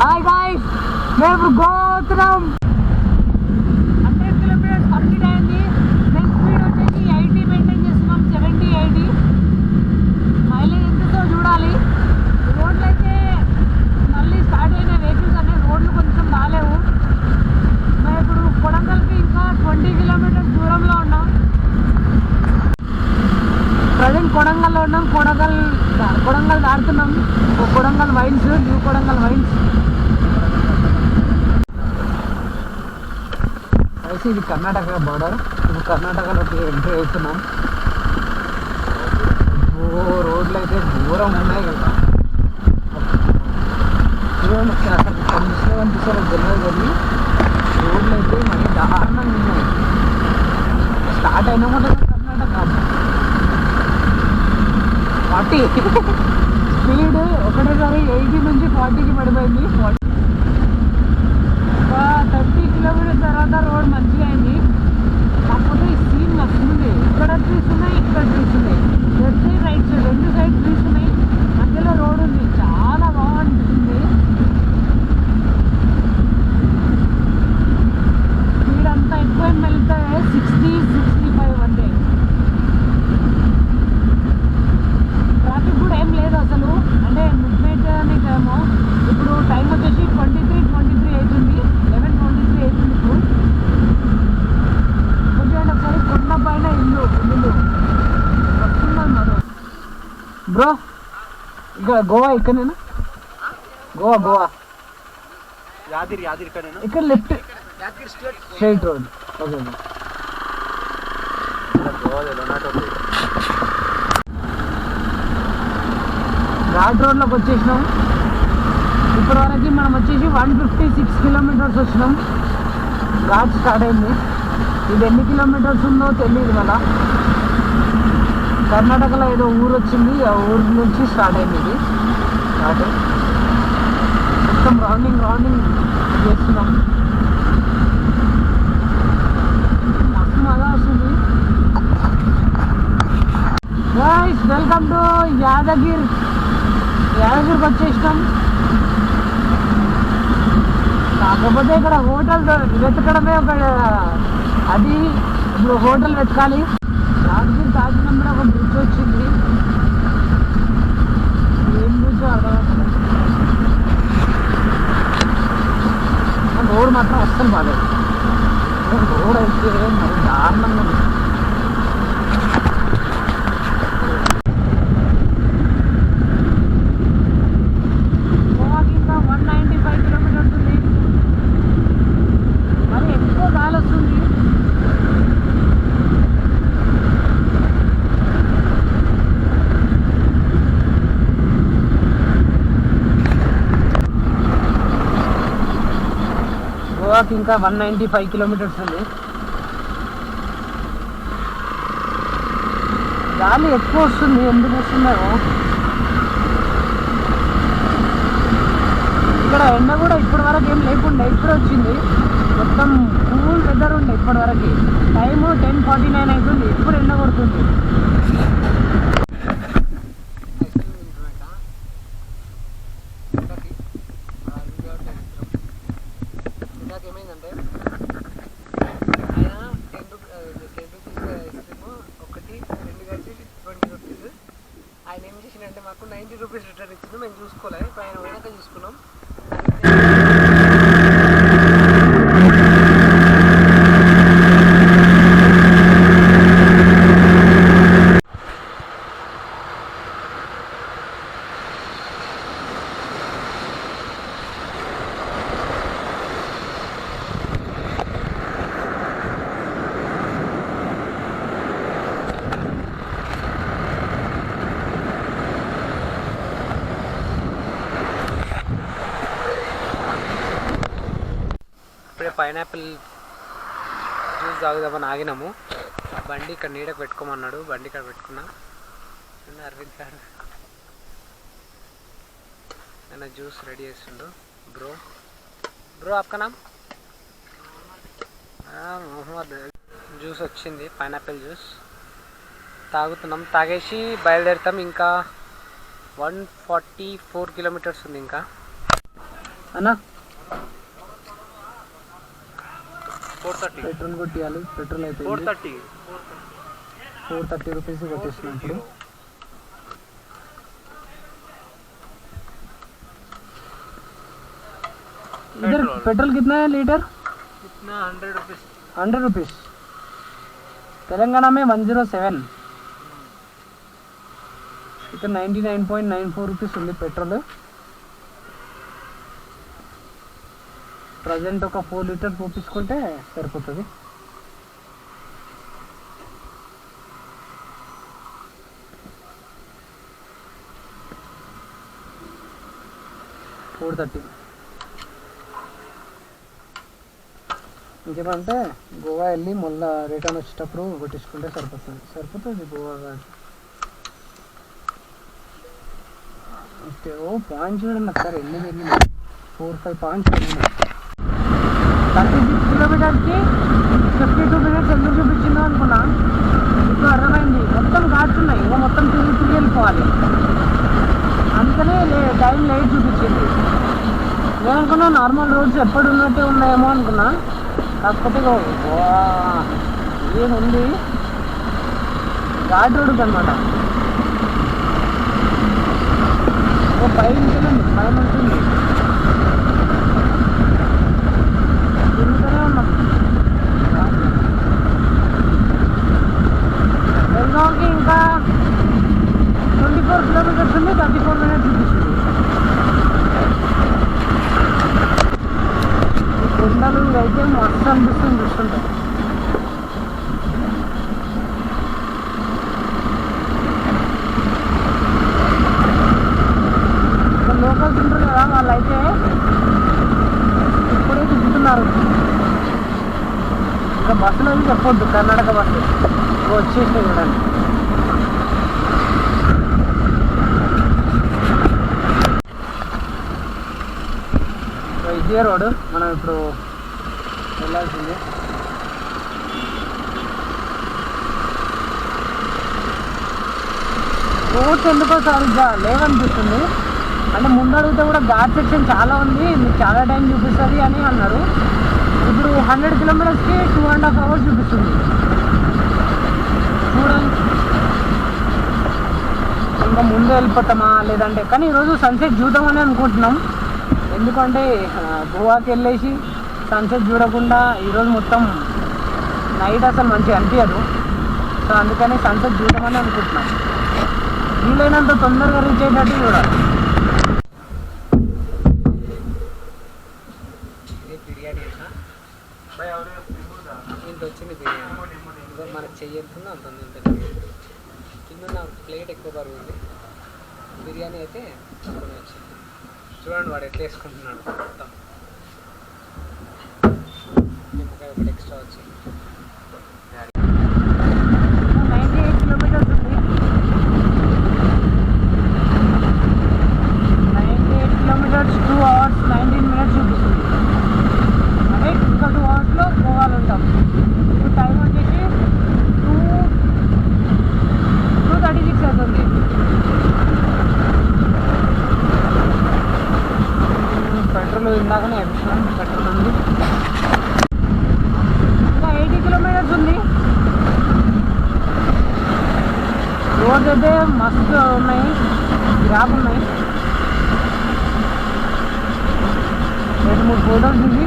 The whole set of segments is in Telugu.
హాయ్ గాయ్స్, మేము గోత్రం 100 కిలోమీటర్స్ కంప్లీట్ అయింది. మేము స్పీడ్ వచ్చేసి 80 మెయింటైన్ చేస్తున్నాం. 70-80 మైలేజ్ ఎంతో చూడాలి. రోడ్లు అయితే మళ్ళీ స్టార్ట్ అయిన వెహికల్స్ అనే రోడ్లు కొంచెం బాగాలేవు. మేము ఇప్పుడు కొడంగల్కి ఇంకా 20 కిలోమీటర్స్ దూరంలో ఉన్నాం. ప్రజెంట్ కొడంగల్లో ఉన్నాం. కొడంగల్ దాడుతున్నాం. Kodangal wines, new Kodangal wines. అయితే ఇది కర్ణాటక బార్డర్. ఇప్పుడు కర్ణాటకలోకి ఎంట్రీ అవుతున్నాం. రోడ్లు అయితే దూరం ఉన్నాయి కదా, అసలు కనిపిస్తారు తెలియదు కానీ రోడ్లు అయితే మరి దారుణంగా ఉన్నాయి. స్టార్ట్ అయినా కూడా కర్ణాటక 40 స్పీడ్ ఒకటేసారి 80 నుంచి 40కి పడిపోయింది. 30 కిలోమీటర్స్ తర్వాత రోడ్ మంచిగా అయింది. కాకపోతే ఈ సీన్ నచ్చింది. ఇక్కడ ట్రీస్ ఉన్నాయి, ఇక్కడ ట్రీస్ ఉన్నాయి. లెఫ్ట్ సైడ్ రైట్ సైడ్ రెండు సైడ్ ట్రీస్ ఉన్నాయి. మధ్యలో రోడ్ ఉంది. చాలా బాగా అనిపిస్తుంది. స్పీడ్ అంతా ఎక్కువ వెళ్తే 60-65 అంటే. ట్రాఫిక్ కూడా ఏం లేదు అసలు. అంటే మిడ్ నైట్ టైము. ఇప్పుడు టైం వచ్చేసి 23 అవుతుంది. 11:23 అవుతుంది. ఇప్పుడు కొంచెం ఒకసారి కొండ పైన ఇల్లు వస్తున్నాను మనం. బ్రో ఇక్కడ గోవా ఇక్కడనేనా? గోవా యాదిరి ఇక్కడ left straight road. Okay ghat రోడ్లోకి వచ్చేసినాం. ఇప్పటి వరకు మనం వచ్చేసి 156 కిలోమీటర్స్ వచ్చినాం. ఘాట్ స్టార్ట్ అయింది. ఇది ఎన్ని కిలోమీటర్స్ ఉందో తెలియదు కదా. కర్ణాటకలో ఏదో ఊరు వచ్చింది, ఆ ఊరు నుంచి స్టార్ట్ అయింది. ఇది స్టార్ట్ మొత్తం రౌండింగ్ చేస్తున్నాం. మస్తు మజా వస్తుంది. గైస్, వెల్కమ్ టు యాదగిరికి వచ్చేసినాం. కాకపోతే ఇక్కడ హోటల్ వెతకడమే ఒక అది. ఇప్పుడు హోటల్ వెతకాలి. యాదగిరి తాగినప్పుడు ఒక బ్రిడ్జ్ వచ్చింది. ఏం బ్రిడ్జ్ అర్థమవుతుంది. రోడ్ మాత్రం అస్సలు బాగాలేదు. రోడ్ అయితే మరి దారుణంగా ఉంది. గోవాకి ఇంకా 195 కిలోమీటర్స్ ఉంది. మరి ఎక్కువ గాలి వస్తుంది. గోవాకి ఇంకా 195 కిలోమీటర్స్ ఉంది. గాలి ఎక్కువ వస్తుంది. ఎందుకు వస్తుందో ఇక్కడ ఎండ కూడా ఇప్పటి వరకు ఏం లేకుండా ఇప్పుడు వచ్చింది. మొత్తం కూల్ వెదర్ ఉండే ఇప్పటి వరకు. టైము 10:49 అవుతుంది. ఇప్పుడు ఎండ కొడుతుంది. ఏమైందంటే ఆయన 10 రూపీస్ ఐస్ క్రీమ్ ఒకటి 2 కలిసి 20 రూపీస్. ఆయన ఏం చేసిందంటే మాకు 90 రూపీస్ రిటర్న్ ఇచ్చింది. మేము చూసుకోలేదు. ఇప్పుడు ఆయన వెనక చూసుకున్నాం. ఇప్పుడే పైనాపిల్ జ్యూస్ తాగుదామని ఆగినాము. బండి ఇక్కడ నీడకు పెట్టుకోమన్నాడు. బండి ఇక్కడ పెట్టుకున్నా. అరవింద్ సార్ నేను జ్యూస్ రెడీ చేస్తుండు. బ్రో आपका नाम? మొహమ్మద్. జ్యూస్ వచ్చింది, పైనాపిల్ జ్యూస్ తాగుతున్నాం. తాగేసి బయలుదేరుతాం. ఇంకా 144 కిలోమీటర్స్ ఉంది ఇంకా. అన్నా 430 పెట్రోల్ కొట్టియాలి. పెట్రోల్ అయితే 430 రూపీస్ కొట్టేసినప్పుడు इधर पेट्रोल कितना है लीटर? कितना 100 रुपीस. तेलंगाना में 107. ఇక్కడ 99.94 రూపీస్ ఉంది పెట్రోల్. ప్రజెంట్ ఒక 4 లీటర్ పోపించుకుంటే సరిపోతుంది. $430. ఇంకేమంటే గోవా వెళ్ళి మళ్ళీ రిటర్న్ వచ్చేటప్పుడు కొట్టించుకుంటే సరిపోతుంది గోవా కాదు. ఓకే. పాయింట్స్ చూడండి ఒకసారి ఎన్ని పెరిగినాయి. 4-5 పాయింట్స్ పెరిగినాయి. 36 కిలోమీటర్స్కి 52 మినిట్స్ ఎందుకు చూపించిందో అనుకున్నా. ఇప్పుడు అర్థమైంది. మొత్తం ఘాట్స్ ఉన్నాయి. ఇంకా మొత్తం తిరిగి వెళ్ళిపోవాలి. అందుకనే టైం లేట్ చూపించింది. నేననుకున్నా నార్మల్ రోడ్స్ ఎప్పుడు ఉన్నట్టే ఉన్నాయేమో అనుకున్నా. కాకపోతే ఏముంది ఘాట్ రోడ్డు అనమాట. 5 నిమిషాలండి 5 ఉంటుంది. తిరుగుతూనే ఉన్నాం. బెల్గాంకి ఇంకా 24 కిలోమీటర్స్ ఉంది. 34 మినిట్స్ చూపిస్తుంది. కొండలు అయితే మస్తు అనిపిస్తుంది చూస్తుంటే. లోకల్స్ ఉంటారు కదా, వాళ్ళు అయితే ఇప్పుడే తిప్పుతున్నారు. ఇంకా బస్సులో చెప్పొద్దు, కర్ణాటక బస్సు వచ్చేసినాయి చూడండి. ఇదే రోడ్ మనం ఇప్పుడు వెళ్ళాల్సింది. రోడ్స్ ఎందుకో సరిగ్గా లేవనిపిస్తుంది. అంటే ముందు అడిగితే కూడా ఘాట్ సెక్షన్ చాలా ఉంది, మీకు చాలా టైం చూపిస్తుంది అని అన్నారు. ఇప్పుడు 100 కిలోమీటర్స్కి 2.5 hours చూపిస్తుంది. చూడండి ఇంకా ముందు వెళ్ళిపోతామా లేదంటే. కానీ ఈరోజు సన్సెట్ చూద్దామని అనుకుంటున్నాం. ఎందుకంటే గోవాకి వెళ్ళేసి సన్సెట్ చూడకుండా ఈరోజు మొత్తం నైట్ అసలు మంచిగా అనిపించదు. సో అందుకని సన్సెట్ చూడమని అనుకుంటున్నాం. వీలైనంత తొందరగా రీచ్ అయ్యేటట్టు చూడాలి. బిర్యానీ ఇంత వచ్చింది. బిర్యానీ మనకు చెయ్యకుండా అంత కింద నాకు ప్లేట్ ఎక్కువ బరువు ఉంది. బిర్యానీ అయితే తక్కువనే వచ్చింది. చూడండి వాడు ఎట్లా వేసుకుంటున్నాడు. మొత్తం నిమ్మకాయ ఒకటి ఎక్స్ట్రా వచ్చింది. 98 కిలోమీటర్స్ ఉంది. 98 కిలోమీటర్స్ 2 hours 19 minutes చూపిస్తుంది. అంటే ఇంకా 2 hours గోవాలో ఉంటాం. ఇప్పుడు టైం వచ్చేసి 2:36 అవుతుంది. పెట్రోల్ ఇందాకనే ఎక్స్ట్రా పెట్రోల్ ఉంది. ఇంకా 80 కిలోమీటర్స్ ఉంది. రోడ్స్ అయితే మస్తు ఉన్నాయి, గ్యాప్ ఉన్నాయి. 2-3 ఫోటోస్ తీసి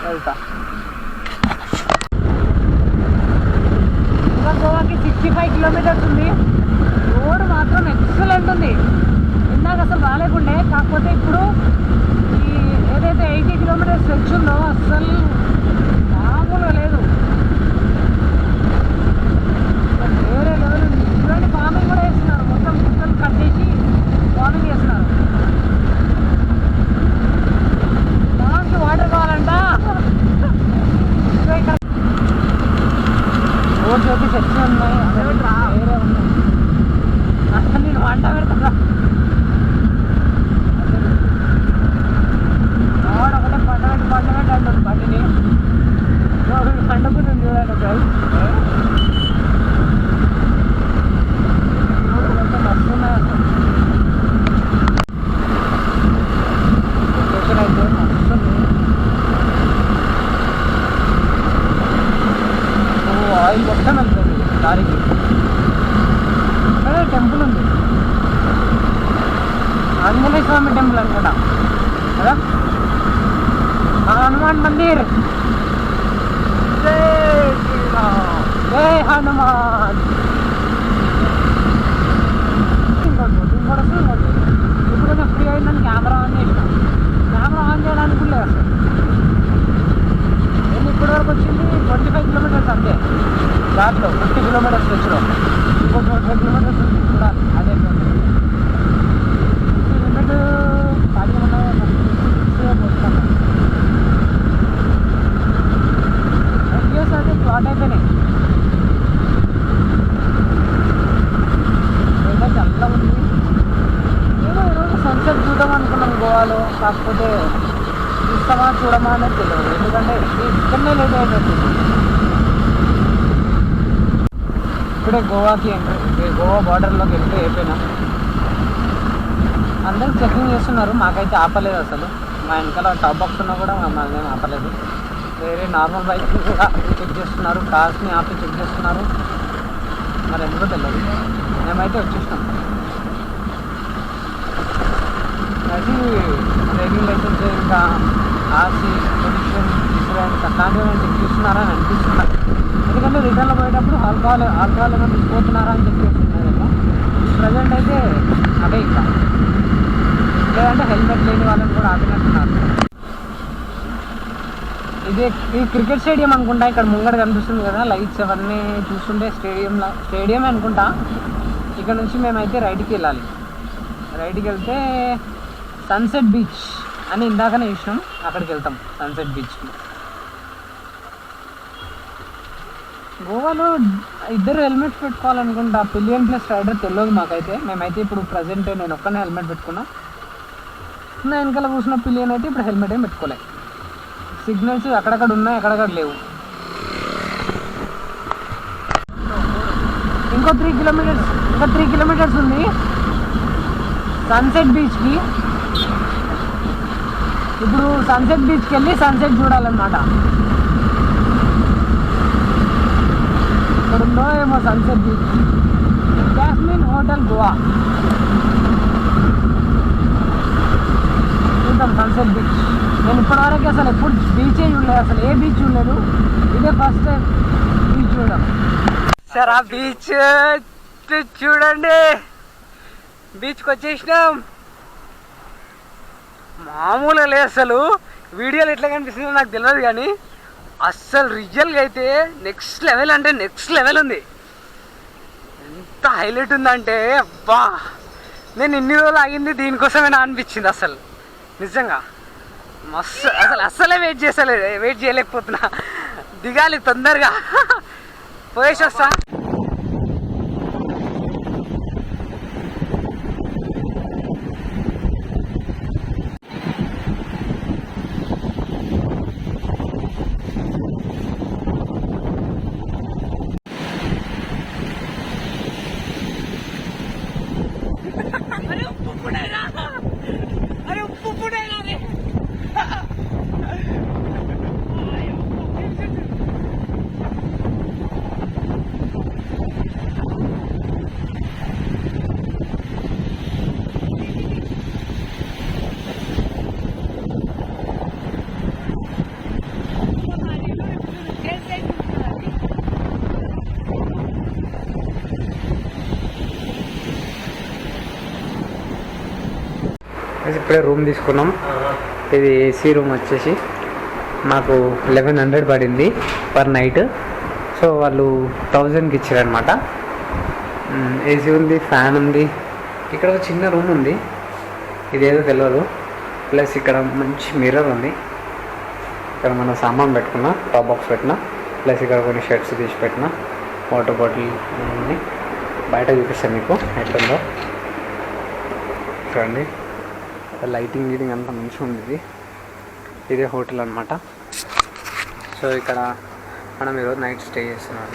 వెళ్తా. ఇంకా గోవాకి 65 కిలోమీటర్స్ ఉంది. రోడ్ మాత్రం ఎక్సలెంట్ ఉంది. ఇందాక అసలు బాగాలేకుండే, కాకపోతే ఇప్పుడు ఈ ఏదైతే 80 కిలోమీటర్స్ స్ట్రెచ్ ఉందో అస్సలు మామూలుగా లేదు. వేరే లెవెల్ ఉంది. చూడండి ఫార్మింగ్ కూడా వేస్తున్నారు. మొత్తం గుట్టలు కట్ చేసి ఫార్మింగ్ చేస్తున్నారు. లాస్ట్ వాటర్ కావాలంట. రోడ్స్ అయితే చచ్చి ఉన్నాయి. వేరే ఉన్నాయి. అసలు నేను వంట పెడతా. ఒకటే పంట పెట్టి అంటుంది బండిని. ఆంజనేయ స్వామి టెంపుల్ అనుకుంటా కదా, హనుమాన్ మందిర్. జై శ్రీరామ్, జై హనుమాన్. ఇప్పుడు నేను ఫ్రీ అయిందని కెమెరా ఆన్ చేసినాం. కెమెరా ఆన్ చేయడానికి లేదు అసలు. నేను ఇప్పటి వరకు వచ్చింది 25 కిలోమీటర్స్ అంతే. దాంట్లో 50 కిలోమీటర్స్ వచ్చారు. ఇంకో 25 కిలోమీటర్స్ ఉంది చూడాలి. అదే లిమిట్ 10 వస్తాను. ఎన్జిఓస్ అయితే ప్లాట్ అయిపోయినాయి. చల్లగా ఉంది. ఏమో ఈరోజు సన్సెట్ చూద్దాం అనుకున్నాం గోవాలో, కాకపోతే చూస్తామా చూడమా అనేది తెలియదు. ఎందుకంటే ఇక్కడనే లేట్ అయిపోతుంది. ఇప్పుడే గోవాకి గోవా బార్డర్లోకి ఎంట్రీ అయిపోయినా. అందరూ చెకింగ్ చేస్తున్నారు, మాకైతే ఆపలేదు అసలు. మా వెనకాల టాప్ బాక్స్ ఉన్నా కూడా మమ్మల్ని ఏం ఆపలేదు. వేరే నార్మల్ బైక్ కూడా చెక్ చేస్తున్నారు, కార్స్ని ఆపి చెక్ చేస్తున్నారు. మరి ఎందుకో తెలియదు. మేమైతే వచ్చేసినాం. అది డ్రైవింగ్ లైసెన్స్ ఇంకా ఆర్సీ, పొల్యూషన్, ఇన్సూరెన్స్ అట్లాంటివి చెక్ చేస్తున్నారా అని అనిపిస్తున్నారు. ఎందుకంటే రిటర్న్లో పోయేటప్పుడు ఆల్కహాల్ ఏమైనా తీసుకుపోతున్నారా అని చెక్ చేస్తున్నారు. ప్రజెంట్ అయితే అదే ఇంకా. లేదంటే హెల్మెట్ లేని వాళ్ళని కూడా ఆపినట్టున్నారు. ఈ క్రికెట్ స్టేడియం అనుకుంటా. ఇక్కడ ముంగడ కనిపిస్తుంది కదా లైట్స్ అవన్నీ చూస్తుంటే స్టేడియమే అనుకుంటా. ఇక్కడ నుంచి మేమైతే రైడ్కి వెళ్ళాలి. రైడ్కి వెళ్తే సన్సెట్ బీచ్ అని ఇందాకనే చూసినాం, అక్కడికి వెళ్తాం. సన్సెట్ బీచ్కి. గోవాలో ఇద్దరు హెల్మెట్స్ పెట్టుకోవాలనుకుంటా. పిలియన్ ప్లస్ రైడర్ తెలియదు మాకైతే. మేమైతే ఇప్పుడు ప్రజెంట్ నేను ఒక్కనే హెల్మెట్ పెట్టుకున్నా. నా వెనకాల కూర్చున్న పిలియన్ అయితే ఇప్పుడు హెల్మెట్ ఏం పెట్టుకోలే. సిగ్నల్స్ అక్కడక్కడ ఉన్నాయి, అక్కడక్కడ లేవు. ఇంకో 3 కిలోమీటర్స్ ఉంది సన్సెట్ బీచ్కి. ఇప్పుడు సన్సెట్ బీచ్కి వెళ్ళి సన్సెట్ చూడాలన్నమాట. ఇక్కడ ఉందో ఏమో sunset beach. Jasmine hotel Goa. చూద్దాం సన్సెట్ బీచ్. నేను ఇప్పటివరకు అసలు ఎప్పుడు బీచే చూడలేదు, అసలు ఏ బీచ్ చూడలేదు. ఇదే ఫస్ట్ టైం బీచ్ చూడడం. సార్ ఆ బీచ్ చూడండి. బీచ్కి వచ్చేసినాం. మామూలుగా లేదు అసలు. వీడియోలు ఎట్లా కనిపిస్తుందో నాకు తెలియదు కానీ అస్సలు రియల్గా అయితే నెక్స్ట్ లెవెల్ అంటే నెక్స్ట్ లెవెల్ ఉంది. ఎంత హైలైట్ ఉందంటే అబ్బా, నేను ఇన్ని రోజులు ఆగింది దీనికోసమేనా అనిపించింది అసలు. నిజంగా మస్తు. అస్సలే వెయిట్ చేయలేకపోతున్నా. దిగాలి తొందరగా, పోయేసి వస్తా. ఇప్పుడే రూమ్ తీసుకున్నాం. ఇది ఏసీ రూమ్ వచ్చేసి మాకు 1100 పడింది పర్ నైట్. సో వాళ్ళు 1000కి ఇచ్చారనమాట. ఏసీ ఉంది, ఫ్యాన్ ఉంది. ఇక్కడ ఒక చిన్న రూమ్ ఉంది, ఇదేదో తెలియదు. ప్లస్ ఇక్కడ మంచి మిర్రర్ ఉంది. ఇక్కడ మన సామాన్ పెట్టుకున్నా, టాప్ బాక్స్ పెట్టిన. ప్లస్ ఇక్కడ కొన్ని షర్ట్స్ తీసి పెట్టిన, వాటర్ బాటిల్ ఉంది. బయట చూపిస్తాను మీకు ఎట్లుందో చూడండి. లైటింగ్ గీటింగ్ అంతా మంచిగా ఉంది. ఇదే హోటల్ అనమాట. సో ఇక్కడ మనం ఈరోజు నైట్ స్టే చేస్తున్నాం.